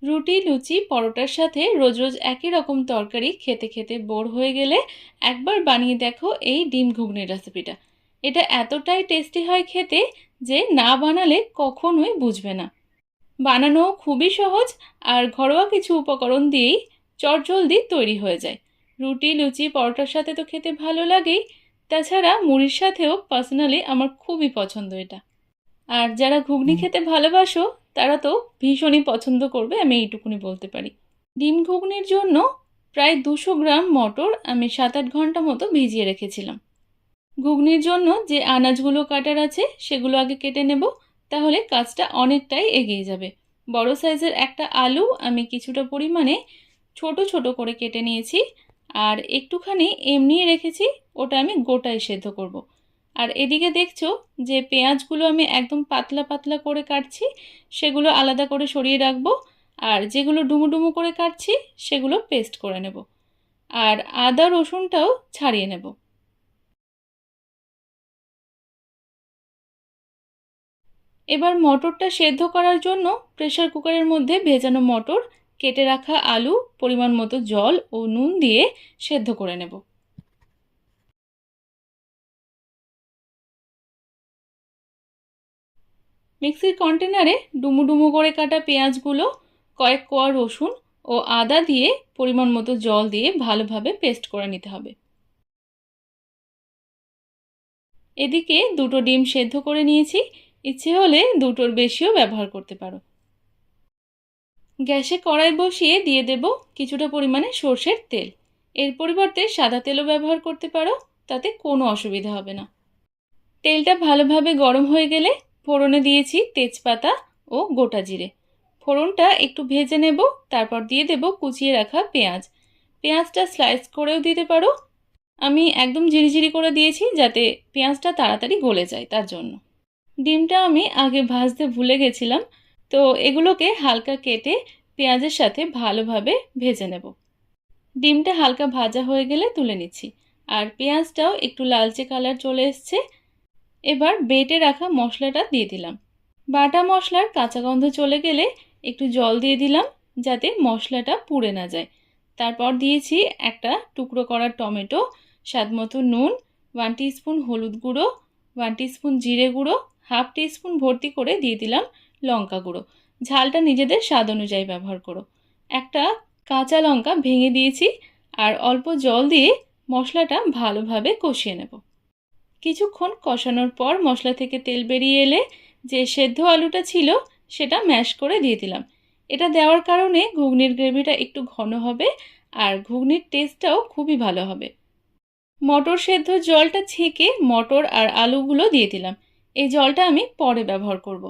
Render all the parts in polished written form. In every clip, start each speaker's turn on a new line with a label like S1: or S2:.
S1: রুটি, লুচি, পরোটার সাথে রোজ রোজ একই রকম তরকারি খেতে খেতে বোর হয়ে গেলে একবার বানিয়ে দেখো এই ডিম ঘুগনির রেসিপিটা। এটা এতটাই টেস্টি হয় খেতে যে না বানালে কখনোই বুঝবে না। বানানো খুবই সহজ, আর ঘরোয়া কিছু উপকরণ দিয়েই চটজলদি তৈরি হয়ে যায়। রুটি, লুচি, পরোটার সাথে তো খেতে ভালো লাগেই, তাছাড়া মুড়ির সাথেও পার্সোনালি আমার খুবই পছন্দ এটা। আর যারা ঘুগনি খেতে ভালোবাসো তারা তো ভীষণই পছন্দ করবে, আমি এইটুকুনি বলতে পারি। ডিম ঘুগনির জন্য প্রায় 200 গ্রাম মটর আমি 7-8 ঘন্টা মতো ভিজিয়ে রেখেছিলাম। ঘুগনির জন্য যে আনাজগুলো কাটার আছে সেগুলো আগে কেটে নেব, তাহলে কাজটা অনেকটাই এগিয়ে যাবে। বড় সাইজের একটা আলু আমি কিছুটা পরিমাণে ছোট ছোট করে কেটে নিয়েছি, আর একটুখানি এমনি রেখেছি, ওটা আমি গোটায় সেদ্ধ করব। আর এদিকে দেখছো যে পেঁয়াজগুলো আমি একদম পাতলা পাতলা করে কাটছি, সেগুলো আলাদা করে সরিয়ে রাখবো। আর যেগুলো ডুমো ডুমো করে কাটছি সেগুলো পেস্ট করে নেব। আর আদা রসুনটাও ছাড়িয়ে নেব। এবার মটরটা সেদ্ধ করার জন্য প্রেসার কুকারের মধ্যে ভেজানো মটর, কেটে রাখা আলু, পরিমাণ মতো জল ও নুন দিয়ে সেদ্ধ করে নেব। মিক্সির কন্টেনারে ডুমো ডুমো করে কাটা পেঁয়াজগুলো, কয়েক কোয়া রসুন ও আদা দিয়ে পরিমাণ মতো জল দিয়ে ভালোভাবে পেস্ট করে নিতে হবে। এদিকে 2টো ডিম সেদ্ধ করে নিয়েছি, ইচ্ছে হলে 2টোর বেশিও ব্যবহার করতে পারো। গ্যাসে কড়াই বসিয়ে দিয়ে দেব কিছুটা পরিমাণে সর্ষের তেল। এর পরিবর্তে সাদা তেলও ব্যবহার করতে পারো, তাতে কোনো অসুবিধা হবে না। তেলটা ভালোভাবে গরম হয়ে গেলে ফোড়নে দিয়েছি তেজপাতা ও গোটা জিরে। ফোড়নটা একটু ভেজে নেব, তারপর দিয়ে দেব কুচিয়ে রাখা পেঁয়াজ। পেঁয়াজটা স্লাইস করেও দিতে পারো, আমি একদম ঝিরিঝিরি করে দিয়েছি যাতে পেঁয়াজটা তাড়াতাড়ি গলে যায়, তার জন্য। ডিমটা আমি আগে ভাজতে ভুলে গেছিলাম, তো এগুলোকে হালকা কেটে পেঁয়াজের সাথে ভালোভাবে ভেজে নেব। ডিমটা হালকা ভাজা হয়ে গেলে তুলে নিচ্ছি, আর পেঁয়াজটাও একটু লালচে কালার চলে এসছে। এবার বেটে রাখা মশলাটা দিয়ে দিলাম। বাটা মশলার কাঁচা গন্ধ চলে গেলে একটু জল দিয়ে দিলাম, যাতে মশলাটা পুড়ে না যায়। তারপর দিয়েছি একটা টুকরো করা টমেটো, স্বাদমতো নুন, 1 টিস্পুন হলুদ গুঁড়ো, 1 টিস্পুন জিরে গুঁড়ো, হাফ টিস্পুন ভর্তি করে দিয়ে দিলাম লঙ্কা গুঁড়ো। ঝালটা নিজেদের স্বাদ অনুযায়ী ব্যবহার করো। একটা কাঁচা লঙ্কা ভেঙে দিয়েছি, আর অল্প জল দিয়ে মশলাটা ভালোভাবে কষিয়ে নেব। কিছুক্ষণ কষানোর পর মশলা থেকে তেল বেরিয়ে এলে যে সেদ্ধ আলুটা ছিল সেটা ম্যাশ করে দিয়ে দিলাম। এটা দেওয়ার কারণে ঘুগনির গ্রেভিটা একটু ঘন হবে, আর ঘুগনির টেস্টটাও খুবই ভালো হবে। মটর সেদ্ধ জলটা ছেঁকে মটর আর আলুগুলো দিয়ে দিলাম। এই জলটা আমি পরে ব্যবহার করব।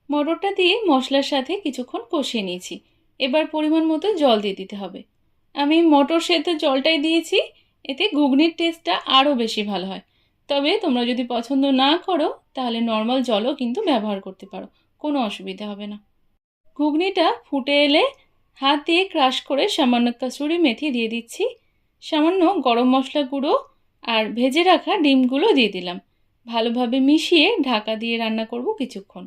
S1: মটরটা দিয়ে মশলার সাথে কিছুক্ষণ কষিয়ে নিয়েছি। এবার পরিমাণ মতো জল দিয়ে দিতে হবে। আমি মটর সেদ্ধ জলটাই দিয়েছি, এতে ঘুগনির টেস্টটা আরও বেশি ভালো হয়। তবে তোমরা যদি পছন্দ না করো তাহলে নর্মাল জলও কিন্তু ব্যবহার করতে পারো, কোনো অসুবিধা হবে না। ঘুগনিটা ফুটে এলে হাত দিয়ে ক্রাশ করে সামান্য কসুরি মেথি দিয়ে দিচ্ছি, সামান্য গরম মশলা গুঁড়ো আর ভেজে রাখা ডিমগুলো দিয়ে দিলাম। ভালোভাবে মিশিয়ে ঢাকা দিয়ে রান্না করব কিছুক্ষণ।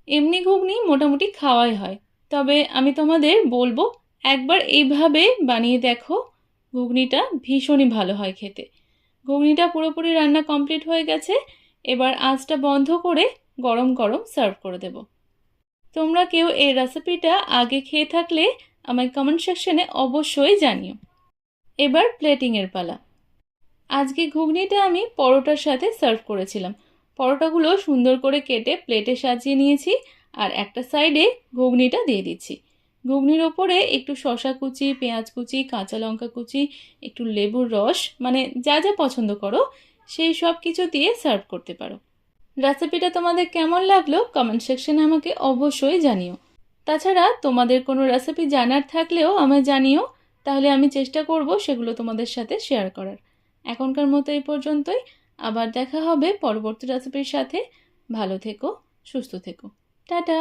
S1: এমনি ঘুগনি মোটামুটি খাওয়াই হয়, তবে আমি তোমাদের বলবো একবার এইভাবে বানিয়ে দেখো, ঘুগনিটা ভীষণই ভালো হয় খেতে। ঘুগনিটা পুরোপুরি রান্না কমপ্লিট হয়ে গেছে, এবার আঁচটা বন্ধ করে গরম গরম সার্ভ করে দেব। তোমরা কেউ এই রেসিপিটা আগে খেয়ে থাকলে আমায় কমেন্ট সেকশনে অবশ্যই জানিও। এবার প্লেটিংয়ের পালা। আজকে ঘুগনিটা আমি পরোটার সাথে সার্ভ করেছিলাম। পরোটাগুলো সুন্দর করে কেটে প্লেটে সাজিয়ে নিয়েছি, আর একটা সাইডে ঘুগনিটা দিয়ে দিচ্ছি। ঘুগনির ওপরে একটু শসা কুচি, পেঁয়াজ কুচি, কাঁচা লঙ্কা কুচি, একটু লেবুর রস, মানে যা যা পছন্দ করো সেই সব কিছু দিয়ে সার্ভ করতে পারো। রেসিপিটা তোমাদের কেমন লাগলো কমেন্ট সেকশনে আমাকে অবশ্যই জানিও। তাছাড়া তোমাদের কোনো রেসিপি জানার থাকলেও আমায় জানিও, তাহলে আমি চেষ্টা করব সেগুলো তোমাদের সাথে শেয়ার করার। এখনকার মতো এই পর্যন্তই, আবার দেখা হবে পরবর্তী রেসিপির সাথে। ভালো থেকো, সুস্থ থেকো, টাটা।